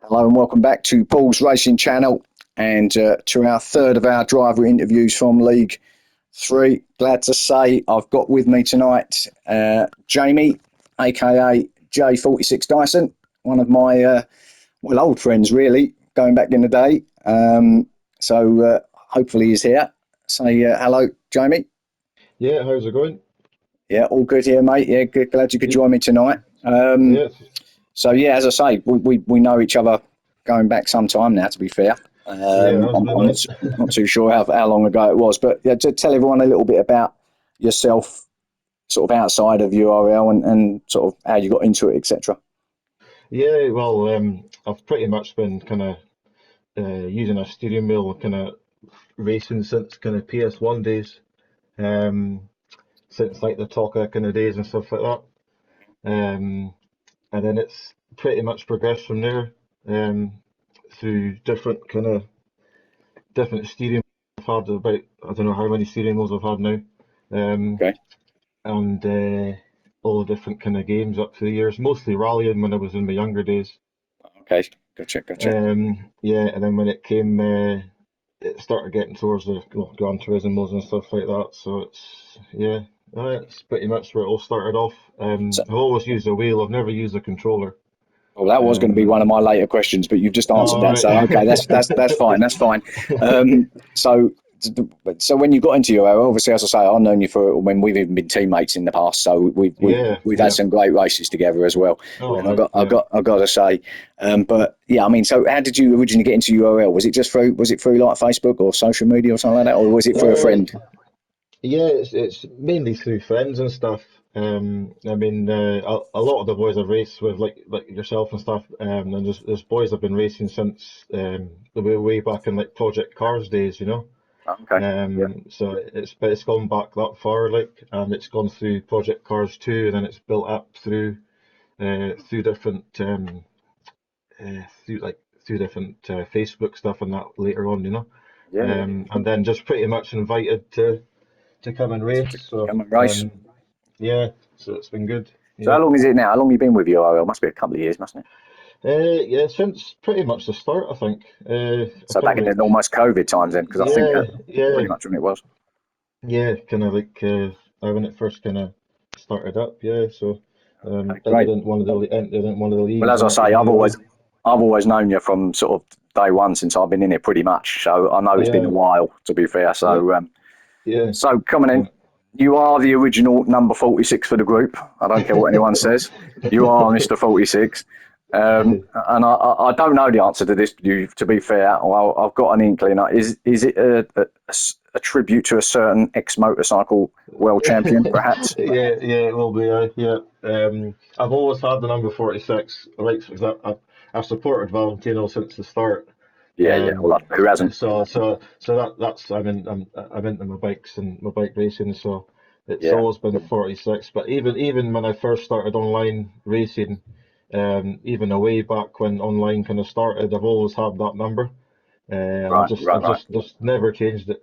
Hello and welcome back to Paul's Racing Channel and to our third of our driver interviews from League 3. Glad to say I've got with me tonight Jamie, aka J46 Dyson, one of my old friends really, going back in the day. So hopefully he's here. Say hello, Jamie. Yeah, how's it going? Yeah, all good here, mate. Yeah, good. Glad you could Y- join me tonight. Yeah, So yeah, as I say, we know each other going back some time now. To be fair, yeah, that's I'm, been I'm like. not too sure how long ago it was, but yeah, to tell everyone a little bit about yourself, sort of outside of URL and sort of how you got into it, etc. Yeah, well, I've pretty much been kind of using a steering wheel, kind of racing since kind of PS1 days, um, since like the Talker kind of days and stuff like that. Um, and then it's pretty much progressed from there, um, through different steering. I've had about I don't know how many steering wheels I've had now. Um, Okay, and all the different kind of games up through the years, mostly rallying when I was in my younger days. okay, gotcha. Yeah, and then when it started getting towards the Gran Turismos and stuff like that. So it's pretty much where it all started off. So, I've always used a wheel. I've never used a controller. well, that was going to be Um, one of my later questions, but you've just answered all that. right. So okay, that's fine. That's fine. So so when you got into your obviously, as I say, I've known you for when we've even been teammates in the past. So Yeah, we've had yeah. some great races together as well. All And right. Yeah. I got to say, but yeah, I mean, so how did you originally get into URL? Was it through like Facebook or social media or something like that, or was it through a Uh, friend? Yeah, it's mainly through friends and stuff. I mean, a lot of the boys I've raced with, like yourself and stuff, and there's boys I've been racing since the way back in like Project Cars days, you know. Okay, yeah, So it's gone back that far, like, and it's gone through Project Cars 2, and then it's built up through different through like through different Facebook stuff and that later on, you know. yeah. And then just pretty much invited to come and To race. So come and race. yeah, so it's been good. So Yeah. how long is it now? How long have you been with URL? Must be a couple of years, mustn't it? Yeah, since pretty much the start, I think. So back in the Probably. almost COVID times then, because I think Yeah, that yeah, pretty much when it was. yeah. Kind of like when it first kind of started up. Yeah, so Okay, great. entered in one of the Well, leagues, as I and that was say, me. All right. I've always known you from sort of day one since I've been in here, pretty much. So I know it's been a Yeah, while, to be fair. yeah, yeah, So coming yeah. in, you are the original number 46 for the group. I don't care what anyone says. You are Mr. 46. And I don't know the answer to this. You, to be fair, well, I've got an inkling. Is it a tribute to a certain ex motorcycle world champion, perhaps? Yeah, it will be. Yeah. I've always had the number 46. Right, because I've supported Valentino since the start. Yeah. Um, Well, who hasn't? so that's I'm into my bikes and my bike racing. So it's Yeah. always been 46. But even when I first started online racing, even away back when online kind of started, I've always had that number. And Right. I've just never changed it.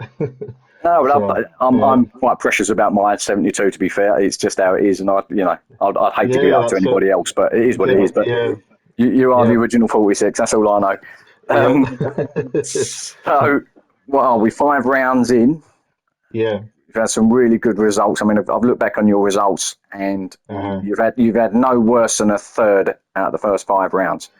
No, So but yeah, I'm quite precious about my 72. To be fair, it's just how it is, and I'd hate to give it yeah, up to that's it. anybody else, but it is what it is. But Yeah, you are the yeah, original 46. That's all I know. yeah, So what are we? 5 rounds in. yeah, You've had some really good results. I mean, I've looked back on your results, and uh, you've had no worse than a third out of the first 5 rounds,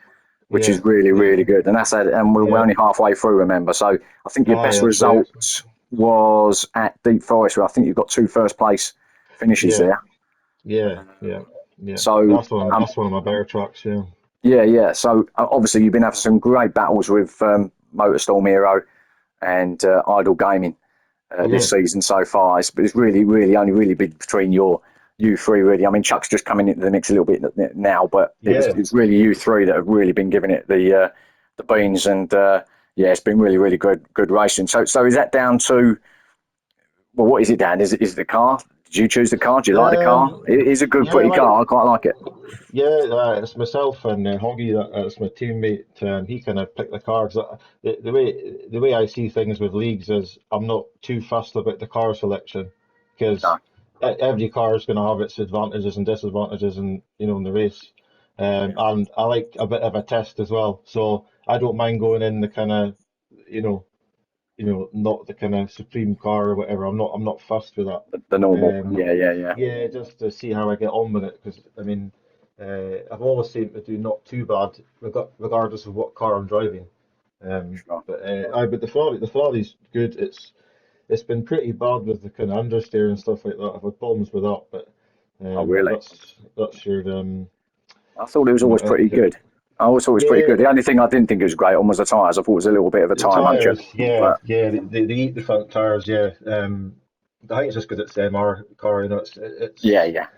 which is yeah, really yeah, good. And we're yeah. only halfway through. Remember, so I think your Aye, best that's it. result was at Deep Forest, where I think you've got two first place finishes Yeah, there. yeah. Yeah. So That's one of my better tracks. Yeah, yeah. So obviously you've been having some great battles with Motorstorm Hero and Idle Gaming this yeah, season so far. It's really only really been between you three really. I mean Chuck's just coming into the mix a little bit now, but yeah. it's really you three that have really been giving it the beans and yeah, it's been really good racing. So is that down to well, what is it, Dan? Is it the car? Did you choose the car? Do you like the car? It is a good, Yeah. pretty Well, car. I quite like it. yeah. It's myself and Hoggy. That's my teammate. He kind of picked the cars. The way I see things with leagues is I'm not too fussed about the car selection because No. every car is going to have its advantages and disadvantages in the race. And I like a bit of a test as well. So I don't mind going in the kind of, you know, not the kind of supreme car or whatever. I'm not fussed with that. The normal. Um, Yeah. yeah, just to see how I get on with it, because I mean, I've always seemed to do not too bad, regardless of what car I'm driving. Sure. But the Ferrari's good. It's been pretty bad with the kind of understeer and stuff like that. I've had problems with that, but Oh, really? that's your I thought it was always pretty etiquette. good. I always thought it was pretty Yeah, good. The only thing I didn't think it was great on was the tyres. I thought it was a little bit of a the tyre muncher. tires, yeah, But yeah, they eat the front tires, yeah. I think it's just because it's the MR car,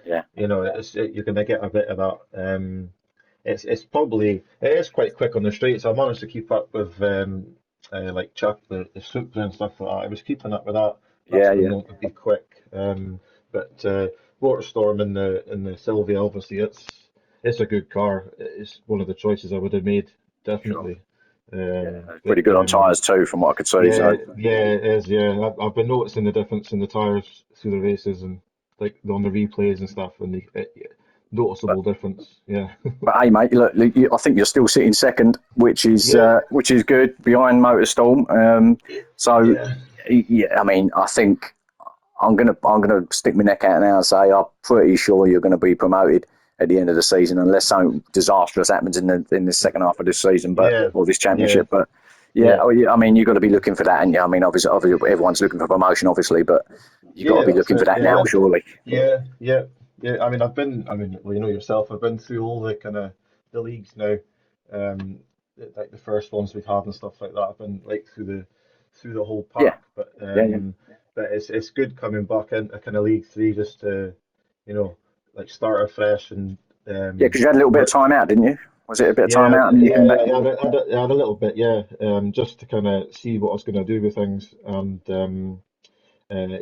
yeah. you're going to get a bit of that. It is quite quick on the straights. I managed to keep up with like Chuck the Supra and stuff like that. I was keeping up with that. That's been Yeah. known to be quick. But Waterstorm in the Sylvia, obviously, it's a good car. It's one of the choices I would have made, Sure. definitely. Yeah. Um, It's pretty but good on tyres too, from what I could see. yeah, So, yeah, it is. Yeah, I've been noticing the difference in the tires through the races and like on the replays and stuff, and but noticeable difference. Yeah, hey, mate, look, I think you're still sitting second, yeah, which is good behind Motorstorm. So, yeah, yeah, I mean, I think I'm gonna stick my neck out now and say I'm pretty sure you're going to be promoted at the end of the season, unless something disastrous happens in the second half of this season, yeah, or this yeah, championship. But yeah, yeah, oh, yeah, I mean, you've got to be looking for that, and yeah, I mean, obviously, everyone's looking for promotion, obviously, but you've got to yeah. be That's looking for it. that now, Yeah, surely. yeah, yeah, yeah. I mean, well, you know yourself. I've been through all the kind of the leagues now, like the first ones we've had and stuff like that. I've been like through the whole Yeah, pack, yeah. but it's good coming back into kind of League Three just to, you know, like start afresh and Yeah, um, because you had a little bit of re- time out, didn't you? Was it a bit of time yeah, out and you came yeah, back? I had a little bit, yeah, just to kind of see what I was going to do with things, and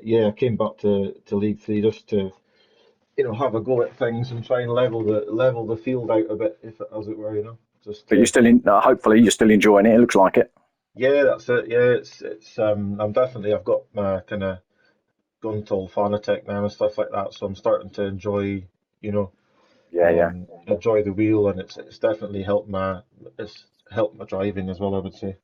yeah, I came back to League Three just to, have a go at things and try and level the field out a bit, if as it were, just But you're still in. Hopefully, you're still enjoying it. It looks like it. yeah, that's it. Yeah, I've got my kind of gone to Fanatec now and stuff like that, so I'm starting to you know, Yeah. enjoy the wheel, and it's definitely it's helped my driving as well, I would say.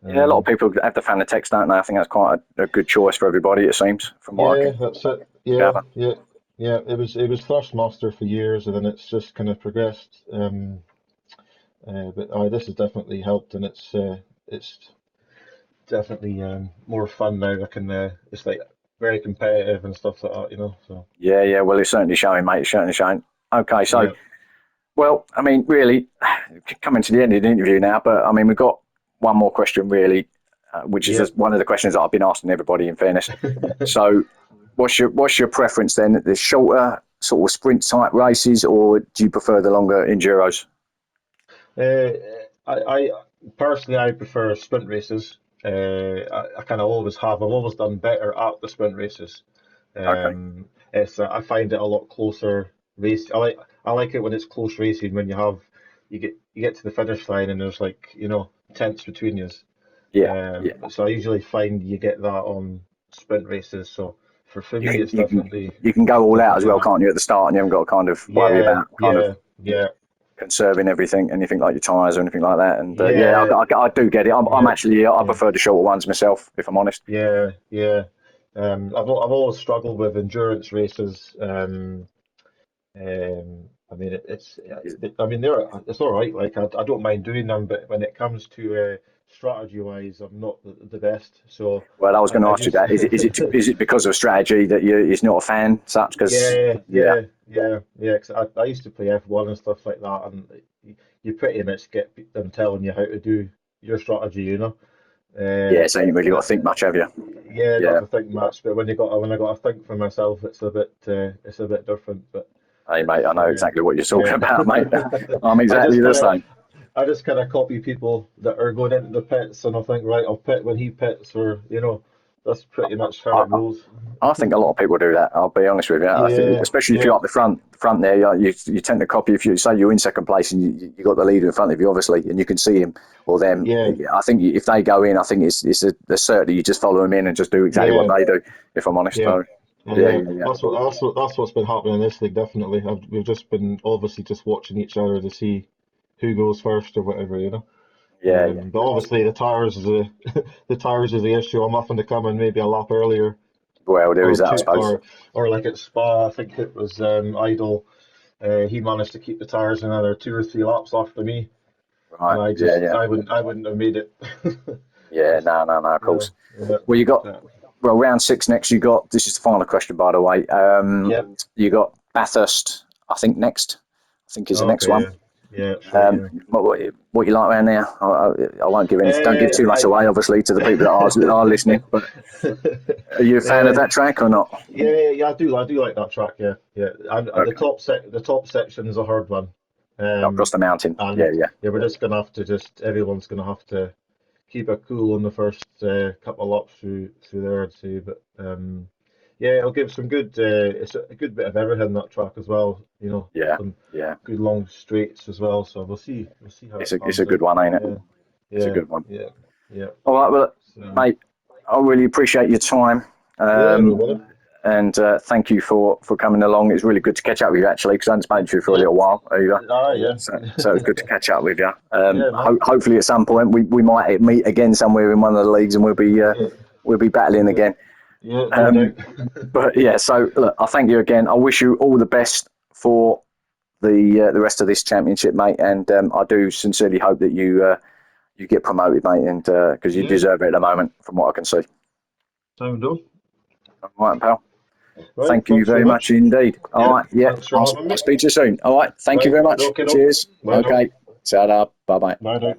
Yeah, a lot of Um, people have the Fanatec, don't they? I think that's quite a good choice for everybody. It seems, from what I yeah, can that's it. Yeah, gather. yeah, yeah. It was Thrustmaster for years, and then it's just kind of progressed. But this has definitely helped, and it's definitely more fun now. It's like very competitive and stuff like that. So Yeah. Well, it's certainly showing, mate. It's certainly showing. Okay, so yeah, well, I mean, really, coming to the end of the interview now, but I mean, we've got one more question, really, which is yeah. one of the questions that I've been asking everybody. In fairness, so what's your preference then? The shorter sort of sprint type races, or do you prefer the longer enduros? Uh, I personally I prefer sprint races. I kind of always have. I've always done better at the sprint races. Okay. I find it a lot closer race. I like it when it's close racing when you get to the finish line and there's like tenths between you. Yeah. So I usually find you get that on sprint races. So for You me, can it's you can you can go all out as definitely well, that. can't you? At the start, and you haven't got to kind of worry Yeah, about kind of yeah, yeah, conserving everything, anything like your tyres or anything like that. And yeah, yeah, I do get it. I'm yeah, actually I yeah. prefer the shorter ones myself, if I'm honest. Yeah, yeah. I've always struggled with endurance races. I mean, I mean, it's all right. Like I don't mind doing them, but when it comes to strategy wise, I'm not the best. So Well, I was going to I ask you just that. Is it because of strategy that you is not a fan, such? Because yeah, yeah, yeah. 'Cause I used to play F1 and stuff like that, and you pretty much get them telling you how to do your strategy. Uh, so you ain't really got to think much, have you? Yeah, not Yeah. to think much, but when I got to think for myself, it's a bit different. But Hey, mate, I it's know exactly what you're talking yeah. about, mate. I'm I exactly just the kind of same. I just kind of copy people that are going into the pits, and I think right, I'll pit when he pits, or that's pretty much how I, it goes. I think a lot of people do that. I'll be honest with you. I think, Yeah, especially if you're yeah, up the front there, you tend to copy. If you say you're in second place and you got the leader in front of you, obviously, and you can see him or them. yeah, I think if they go in, I think it's a certainty you just follow them in and just do exactly what yeah, they do. If I'm honest, yeah. so That's what's been happening in this league. Definitely, we've just been obviously just watching each other to see who goes first or whatever, you know. Yeah, yeah. But obviously the tires is the the tires is the issue. I'm having to come in maybe a lap earlier, Well, there is or that, I two, suppose. or like at Spa, I think it was Idle. He managed to keep the tires another 2 or 3 laps after me, and Right. Yeah, yeah. I wouldn't have made it. Yeah, no, no, no, of Yeah, course. yeah, Well, you got, yeah. well, round six next, you got, this is the final question, by the way. Yep. You got Bathurst, I think, next. I think is the next Okay. one. Yeah. Yeah. That's right. Yeah. What you like around there? I won't give any, don't give too much I. away, obviously, to the people are listening, but are you a fan of uh, that track or not? yeah, I do like that track. Yeah, yeah. And Okay. the top section is a hard one. Across the mountain. Yeah, And yeah. yeah, we're just gonna have to everyone's gonna have to keep it cool on the first couple of laps through there too. But yeah, it'll give some good. It's a good bit of everything that track as well. You know, Yeah, some yeah. good long straights as well. So we'll see. We'll see how It's it a pans good out. one, ain't it? Yeah, It's a yeah, good one. yeah, yeah. All right, well, So mate, I really appreciate your time. yeah, no Um, bother. and thank you for coming along. It's really good to catch up with you, actually, because I hadn't spoken to you for a Yeah, little while either. yeah, So it's good to catch up with you. yeah, man. Hopefully, at some point, we might meet again somewhere in one of the leagues, and Yeah, we'll be battling yeah, again. yeah, no Um, doubt. but yeah, so look, I thank you again. I wish you all the best for the rest of this championship, mate. And I do sincerely hope that you get promoted, mate, and because you Yeah, deserve it at the moment, from what I can see. time done. All right, pal. Right, Thank you thanks very very much much. indeed. All Yeah, right, yeah, thanks for having I'll me. speak to you soon. All right, thank you Right, very much. okay, no. Cheers. Bye now. Okay, ta bye bye. Bye now.